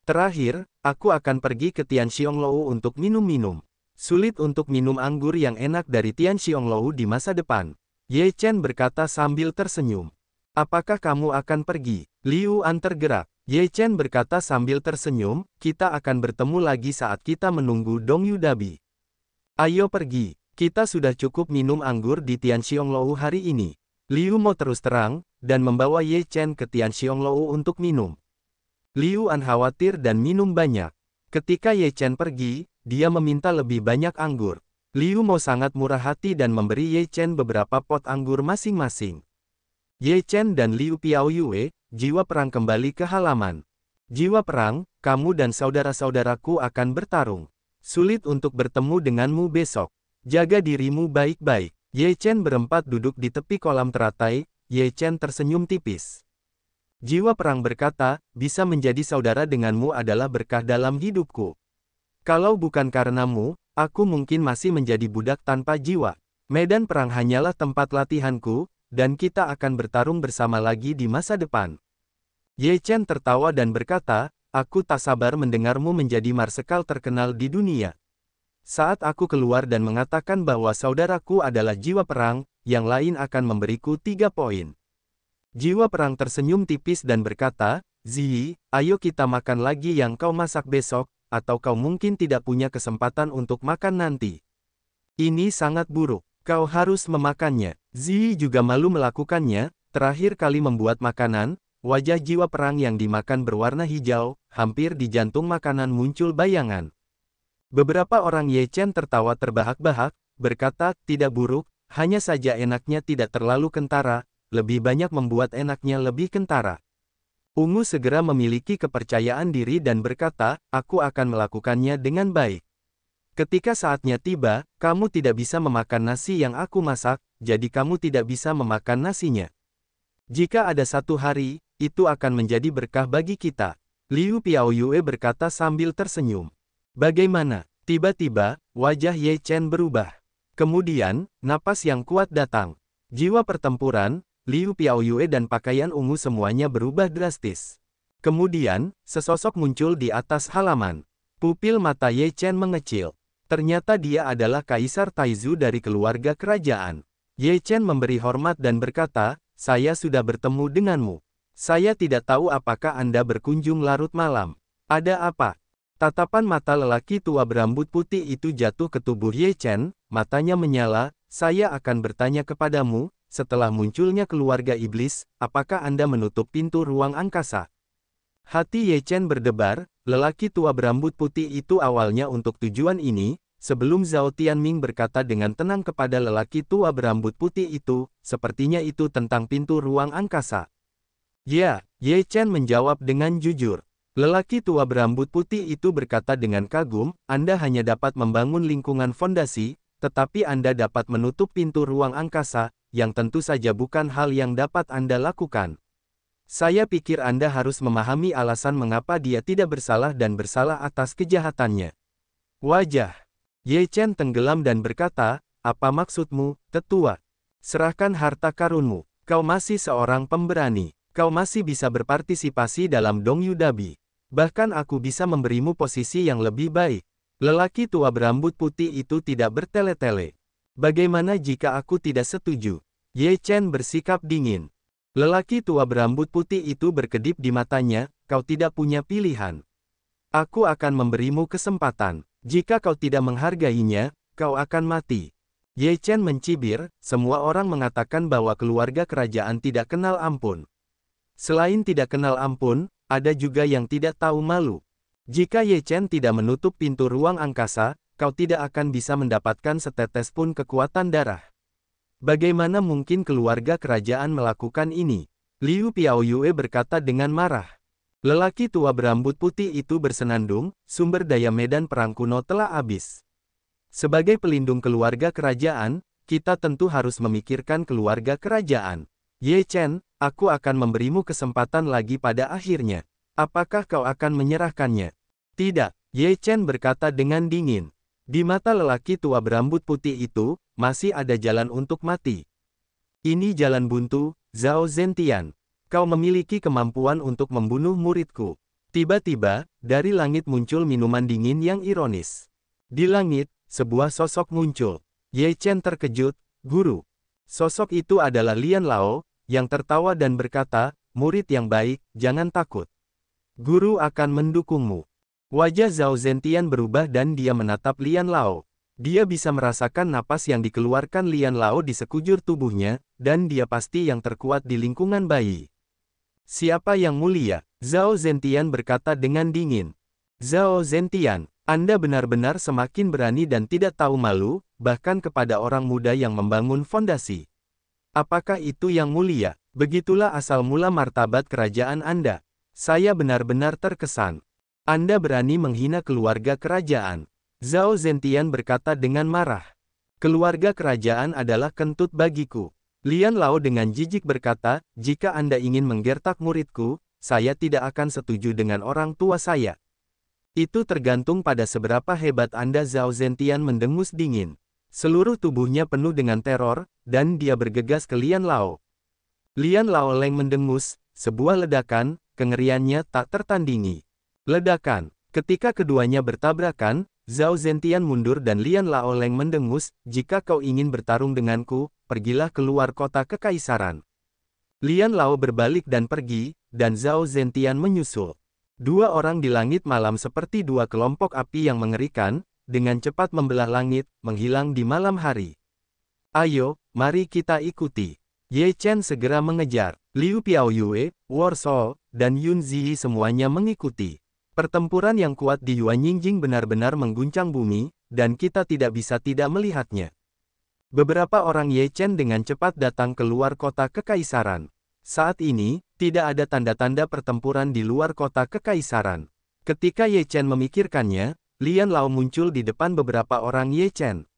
Terakhir, aku akan pergi ke Tianxianglou untuk minum-minum. Sulit untuk minum anggur yang enak dari Tianxianglou di masa depan. Ye Chen berkata sambil tersenyum. Apakah kamu akan pergi? Liu An tergerak. Ye Chen berkata sambil tersenyum, kita akan bertemu lagi saat kita menunggu Dong Yudabi. Ayo pergi, kita sudah cukup minum anggur di Tianxianglou hari ini. Liu mau terus terang, dan membawa Ye Chen ke Tianxianglou untuk minum. Liu An khawatir dan minum banyak. Ketika Ye Chen pergi, dia meminta lebih banyak anggur. Liu Mo sangat murah hati dan memberi Ye Chen beberapa pot anggur masing-masing. Ye Chen dan Liu Piaoyue, jiwa perang kembali ke halaman. Jiwa perang, kamu dan saudara-saudaraku akan bertarung. Sulit untuk bertemu denganmu besok. Jaga dirimu baik-baik. Ye Chen berempat duduk di tepi kolam teratai, Ye Chen tersenyum tipis. Jiwa perang berkata, bisa menjadi saudara denganmu adalah berkah dalam hidupku. Kalau bukan karenamu, aku mungkin masih menjadi budak tanpa jiwa. Medan perang hanyalah tempat latihanku, dan kita akan bertarung bersama lagi di masa depan. Ye Chen tertawa dan berkata, aku tak sabar mendengarmu menjadi marsekal terkenal di dunia. Saat aku keluar dan mengatakan bahwa saudaraku adalah jiwa perang, yang lain akan memberiku 3 poin. Jiwa perang tersenyum tipis dan berkata, Ziyi, ayo kita makan lagi yang kau masak besok, atau kau mungkin tidak punya kesempatan untuk makan nanti. Ini sangat buruk, kau harus memakannya. Ziyi juga malu melakukannya, terakhir kali membuat makanan, wajah jiwa perang yang dimakan berwarna hijau, hampir di jantung makanan muncul bayangan. Beberapa orang Ye Chen tertawa terbahak-bahak, berkata, tidak buruk, hanya saja enaknya tidak terlalu kentara, lebih banyak membuat enaknya lebih kentara. Ungu segera memiliki kepercayaan diri dan berkata, aku akan melakukannya dengan baik. Ketika saatnya tiba, kamu tidak bisa memakan nasi yang aku masak, jadi kamu tidak bisa memakan nasinya. Jika ada satu hari, itu akan menjadi berkah bagi kita. Liu Piaoyue berkata sambil tersenyum. Bagaimana? Tiba-tiba, wajah Ye Chen berubah. Kemudian, napas yang kuat datang. Jiwa pertempuran, Liu Piaoyue dan pakaian ungu semuanya berubah drastis. Kemudian, sesosok muncul di atas halaman. Pupil mata Ye Chen mengecil. Ternyata dia adalah Kaisar Taizu dari keluarga kerajaan. Ye Chen memberi hormat dan berkata, saya sudah bertemu denganmu. Saya tidak tahu apakah Anda berkunjung larut malam. Ada apa? Tatapan mata lelaki tua berambut putih itu jatuh ke tubuh Ye Chen, matanya menyala, saya akan bertanya kepadamu, setelah munculnya keluarga iblis, apakah Anda menutup pintu ruang angkasa? Hati Ye Chen berdebar, lelaki tua berambut putih itu awalnya untuk tujuan ini, sebelum Zhao Tianming berkata dengan tenang kepada lelaki tua berambut putih itu, sepertinya itu tentang pintu ruang angkasa. Ya, Ye Chen menjawab dengan jujur. Lelaki tua berambut putih itu berkata dengan kagum, Anda hanya dapat membangun lingkungan fondasi, tetapi Anda dapat menutup pintu ruang angkasa, yang tentu saja bukan hal yang dapat Anda lakukan. Saya pikir Anda harus memahami alasan mengapa dia tidak bersalah dan bersalah atas kejahatannya. Wajah Ye Chen tenggelam dan berkata, apa maksudmu, tetua? Serahkan harta karunmu, kau masih seorang pemberani, kau masih bisa berpartisipasi dalam Dong Yudabi. Bahkan aku bisa memberimu posisi yang lebih baik. Lelaki tua berambut putih itu tidak bertele-tele. Bagaimana jika aku tidak setuju? Ye Chen bersikap dingin. Lelaki tua berambut putih itu berkedip di matanya, kau tidak punya pilihan. Aku akan memberimu kesempatan. Jika kau tidak menghargainya, kau akan mati. Ye Chen mencibir, semua orang mengatakan bahwa keluarga kerajaan tidak kenal ampun. Selain tidak kenal ampun, ada juga yang tidak tahu malu. Jika Ye Chen tidak menutup pintu ruang angkasa, kau tidak akan bisa mendapatkan setetes pun kekuatan darah. Bagaimana mungkin keluarga kerajaan melakukan ini? Liu Piaoyue berkata dengan marah. Lelaki tua berambut putih itu bersenandung, sumber daya medan perang kuno telah habis. Sebagai pelindung keluarga kerajaan, kita tentu harus memikirkan keluarga kerajaan. Ye Chen, aku akan memberimu kesempatan lagi pada akhirnya. Apakah kau akan menyerahkannya? Tidak, Ye Chen berkata dengan dingin. Di mata lelaki tua berambut putih itu, masih ada jalan untuk mati. Ini jalan buntu, Zhao Zentian. Kau memiliki kemampuan untuk membunuh muridku. Tiba-tiba, dari langit muncul minuman dingin yang ironis. Di langit, sebuah sosok muncul. Ye Chen terkejut, guru. Sosok itu adalah Lian Lao, yang tertawa dan berkata, murid yang baik, jangan takut. Guru akan mendukungmu. Wajah Zhao Zentian berubah dan dia menatap Lian Lao. Dia bisa merasakan napas yang dikeluarkan Lian Lao di sekujur tubuhnya, dan dia pasti yang terkuat di lingkungan bayi. Siapa yang mulia? Zhao Zentian berkata dengan dingin. Zhao Zentian, Anda benar-benar semakin berani dan tidak tahu malu, bahkan kepada orang muda yang membangun fondasi. Apakah itu yang mulia? Begitulah asal mula martabat kerajaan Anda. Saya benar-benar terkesan. Anda berani menghina keluarga kerajaan. Zhao Zentian berkata dengan marah. Keluarga kerajaan adalah kentut bagiku. Lian Lao dengan jijik berkata, jika Anda ingin menggertak muridku, saya tidak akan setuju dengan orang tua saya. Itu tergantung pada seberapa hebat Anda. Zhao Zentian mendengus dingin. Seluruh tubuhnya penuh dengan teror, dan dia bergegas ke Lian Lao. Lian Lao Leng mendengus, sebuah ledakan, kengeriannya tak tertandingi. Ledakan. Ketika keduanya bertabrakan, Zhao Zentian mundur dan Lian Lao Leng mendengus, jika kau ingin bertarung denganku, pergilah keluar kota kekaisaran. Lian Lao berbalik dan pergi, dan Zhao Zentian menyusul. Dua orang di langit malam seperti dua kelompok api yang mengerikan, dengan cepat membelah langit, menghilang di malam hari. Ayo, mari kita ikuti. Ye Chen segera mengejar. Liu Piaoyue, Warsol, dan Yun Ziyi semuanya mengikuti. Pertempuran yang kuat di Yuanyingjing benar-benar mengguncang bumi, dan kita tidak bisa tidak melihatnya. Beberapa orang Ye Chen dengan cepat datang keluar kota kekaisaran. Saat ini, tidak ada tanda-tanda pertempuran di luar kota kekaisaran. Ketika Ye Chen memikirkannya, Lian Lao muncul di depan beberapa orang Ye Chen.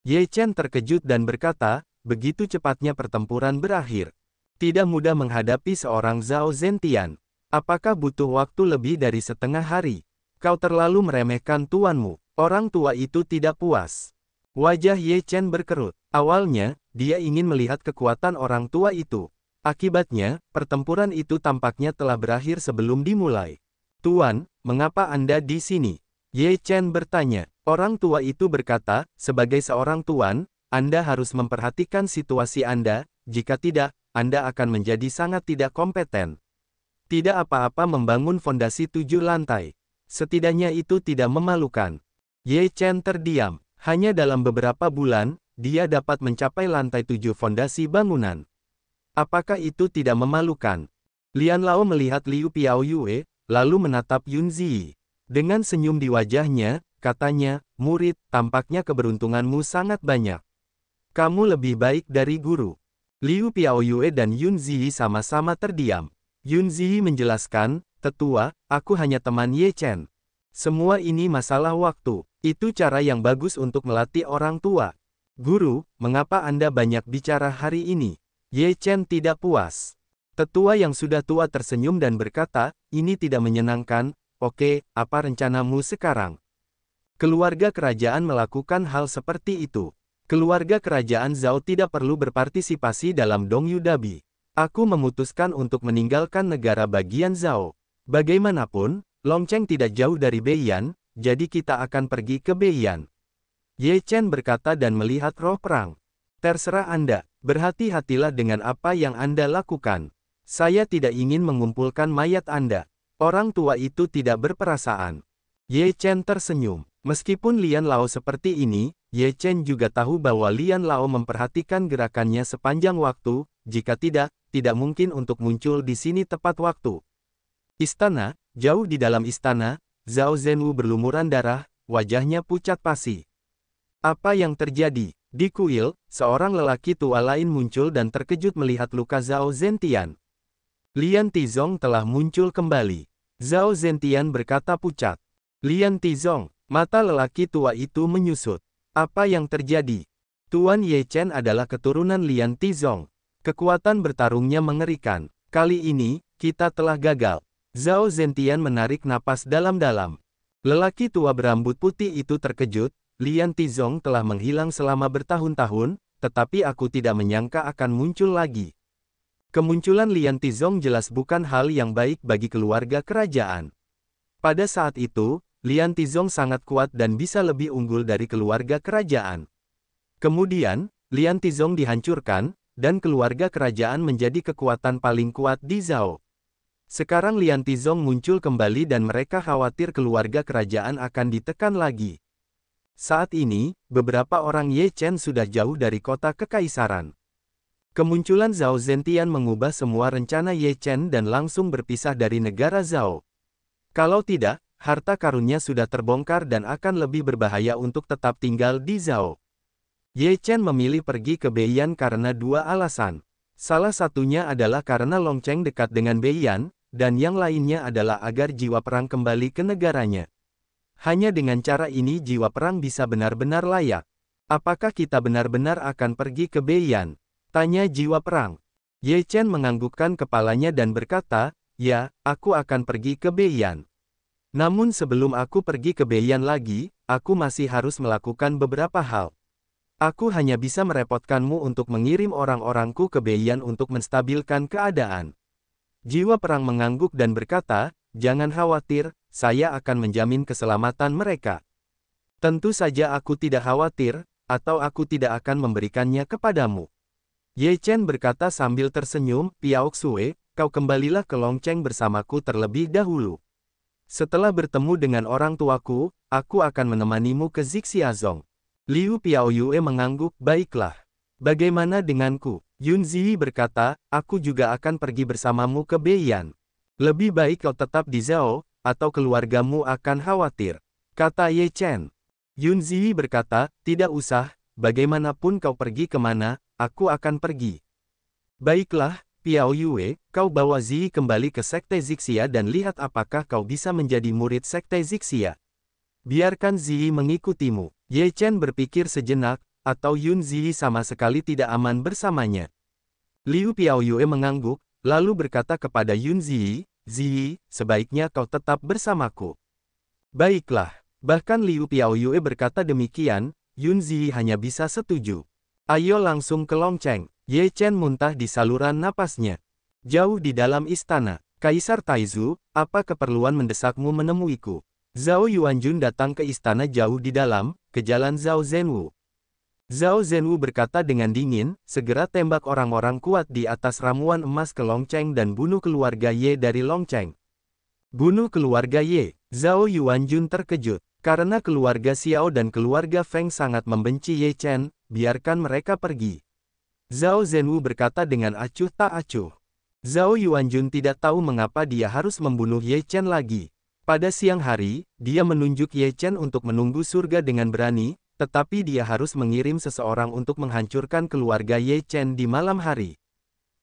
Ye Chen terkejut dan berkata, begitu cepatnya pertempuran berakhir. Tidak mudah menghadapi seorang Zhao Zentian. Apakah butuh waktu lebih dari setengah hari? Kau terlalu meremehkan tuanmu. Orang tua itu tidak puas. Wajah Ye Chen berkerut. Awalnya, dia ingin melihat kekuatan orang tua itu. Akibatnya, pertempuran itu tampaknya telah berakhir sebelum dimulai. Tuan, mengapa Anda di sini? Ye Chen bertanya. Orang tua itu berkata, sebagai seorang tuan, Anda harus memperhatikan situasi Anda, jika tidak, Anda akan menjadi sangat tidak kompeten. Tidak apa-apa membangun fondasi 7 lantai. Setidaknya itu tidak memalukan. Ye Chen terdiam. Hanya dalam beberapa bulan, dia dapat mencapai lantai 7 fondasi bangunan. Apakah itu tidak memalukan? Lian Lao melihat Liu Piaoyue, lalu menatap Yun Ziyi. Dengan senyum di wajahnya, katanya, murid, tampaknya keberuntunganmu sangat banyak. Kamu lebih baik dari guru. Liu Piaoyue dan Yun Ziyi sama-sama terdiam. Yun Ziyi menjelaskan, tetua, aku hanya teman Ye Chen. Semua ini masalah waktu. Itu cara yang bagus untuk melatih orang tua. Guru, mengapa Anda banyak bicara hari ini? Ye Chen tidak puas. Tetua yang sudah tua tersenyum dan berkata, ini tidak menyenangkan. Oke, apa rencanamu sekarang? Keluarga kerajaan melakukan hal seperti itu. Keluarga kerajaan Zhao tidak perlu berpartisipasi dalam Dongyu Dabi. Aku memutuskan untuk meninggalkan negara bagian Zhao. Bagaimanapun, Longcheng tidak jauh dari Beiyan, jadi kita akan pergi ke Beiyan. Ye Chen berkata dan melihat roh perang. Terserah Anda, berhati-hatilah dengan apa yang Anda lakukan. Saya tidak ingin mengumpulkan mayat Anda. Orang tua itu tidak berperasaan. Ye Chen tersenyum. Meskipun Lian Lao seperti ini, Ye Chen juga tahu bahwa Lian Lao memperhatikan gerakannya sepanjang waktu, jika tidak mungkin untuk muncul di sini tepat waktu. Istana, jauh di dalam istana, Zhao Zhenwu berlumuran darah, wajahnya pucat pasi. Apa yang terjadi? Di kuil, seorang lelaki tua lain muncul dan terkejut melihat luka Zhao Zentian. Lian Tizong telah muncul kembali. Zhao Zentian berkata pucat. Lian Tizong. Mata lelaki tua itu menyusut. Apa yang terjadi? Tuan Ye Chen adalah keturunan Lian Tizong. Kekuatan bertarungnya mengerikan. Kali ini, kita telah gagal. Zhao Zentian menarik napas dalam-dalam. Lelaki tua berambut putih itu terkejut. Lian Tizong telah menghilang selama bertahun-tahun, tetapi aku tidak menyangka akan muncul lagi. Kemunculan Lian Tizong jelas bukan hal yang baik bagi keluarga kerajaan. Pada saat itu, Lian Tizong sangat kuat dan bisa lebih unggul dari keluarga kerajaan. Kemudian, Lian Tizong dihancurkan, dan keluarga kerajaan menjadi kekuatan paling kuat di Zhao. Sekarang Lian Tizong muncul kembali dan mereka khawatir keluarga kerajaan akan ditekan lagi. Saat ini, beberapa orang Ye Chen sudah jauh dari kota kekaisaran. Kemunculan Zhao Zentian mengubah semua rencana Ye Chen dan langsung berpisah dari negara Zhao. Kalau tidak, harta karunnya sudah terbongkar dan akan lebih berbahaya untuk tetap tinggal di Zhao. Ye Chen memilih pergi ke Beiyan karena dua alasan. Salah satunya adalah karena Longcheng dekat dengan Beiyan, dan yang lainnya adalah agar jiwa perang kembali ke negaranya. Hanya dengan cara ini jiwa perang bisa benar-benar layak. Apakah kita benar-benar akan pergi ke Beiyan? Tanya jiwa perang. Ye Chen menganggukkan kepalanya dan berkata, ya, aku akan pergi ke Beiyan. Namun sebelum aku pergi ke Beiyan lagi, aku masih harus melakukan beberapa hal. Aku hanya bisa merepotkanmu untuk mengirim orang-orangku ke Beiyan untuk menstabilkan keadaan. Jiwa perang mengangguk dan berkata, jangan khawatir, saya akan menjamin keselamatan mereka. Tentu saja aku tidak khawatir, atau aku tidak akan memberikannya kepadamu. Ye Chen berkata sambil tersenyum, Piao Xue, kau kembalilah ke Longcheng bersamaku terlebih dahulu. Setelah bertemu dengan orang tuaku, aku akan menemanimu ke Zixiazong. Liu Piaoyue mengangguk, baiklah. Bagaimana denganku? Yun Ziyi berkata, aku juga akan pergi bersamamu ke Beiyan. Lebih baik kau tetap di Zhao, atau keluargamu akan khawatir. Kata Ye Chen. Yun Ziyi berkata, tidak usah, bagaimanapun kau pergi kemana, aku akan pergi. Baiklah. Piao Yue, kau bawa Ziyi kembali ke Sekte Zixia dan lihat apakah kau bisa menjadi murid Sekte Zixia. Biarkan Ziyi mengikutimu. Ye Chen berpikir sejenak, atau Yun Ziyi sama sekali tidak aman bersamanya. Liu Piao Yue mengangguk, lalu berkata kepada Yun Ziyi, Ziyi, sebaiknya kau tetap bersamaku. Baiklah. Bahkan Liu Piao Yue berkata demikian, Yun Ziyi hanya bisa setuju. Ayo langsung ke Longcheng. Ye Chen muntah di saluran napasnya. Jauh di dalam istana, Kaisar Taizu, apa keperluan mendesakmu menemuiku? Zhao Yuanjun datang ke istana jauh di dalam, ke jalan Zhao Zhenwu. Zhao Zhenwu berkata dengan dingin, segera tembak orang-orang kuat di atas ramuan emas ke Longcheng dan bunuh keluarga Ye dari Longcheng. Bunuh keluarga Ye. Zhao Yuanjun terkejut. Karena keluarga Xiao dan keluarga Feng sangat membenci Ye Chen, biarkan mereka pergi. Zhao Zhenwu berkata dengan acuh tak acuh. Zhao Yuanjun tidak tahu mengapa dia harus membunuh Ye Chen lagi. Pada siang hari, dia menunjuk Ye Chen untuk menunggu surga dengan berani, tetapi dia harus mengirim seseorang untuk menghancurkan keluarga Ye Chen di malam hari.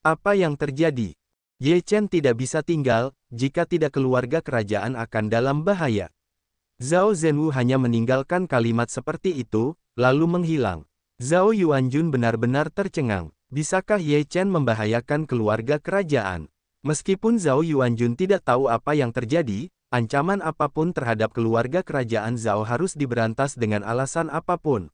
Apa yang terjadi? Ye Chen tidak bisa tinggal, jika tidak keluarga kerajaan akan dalam bahaya. Zhao Zhenwu hanya meninggalkan kalimat seperti itu, lalu menghilang. Zhao Yuanjun benar-benar tercengang. Bisakah Ye Chen membahayakan keluarga kerajaan? Meskipun Zhao Yuanjun tidak tahu apa yang terjadi, ancaman apapun terhadap keluarga kerajaan Zhao harus diberantas dengan alasan apapun.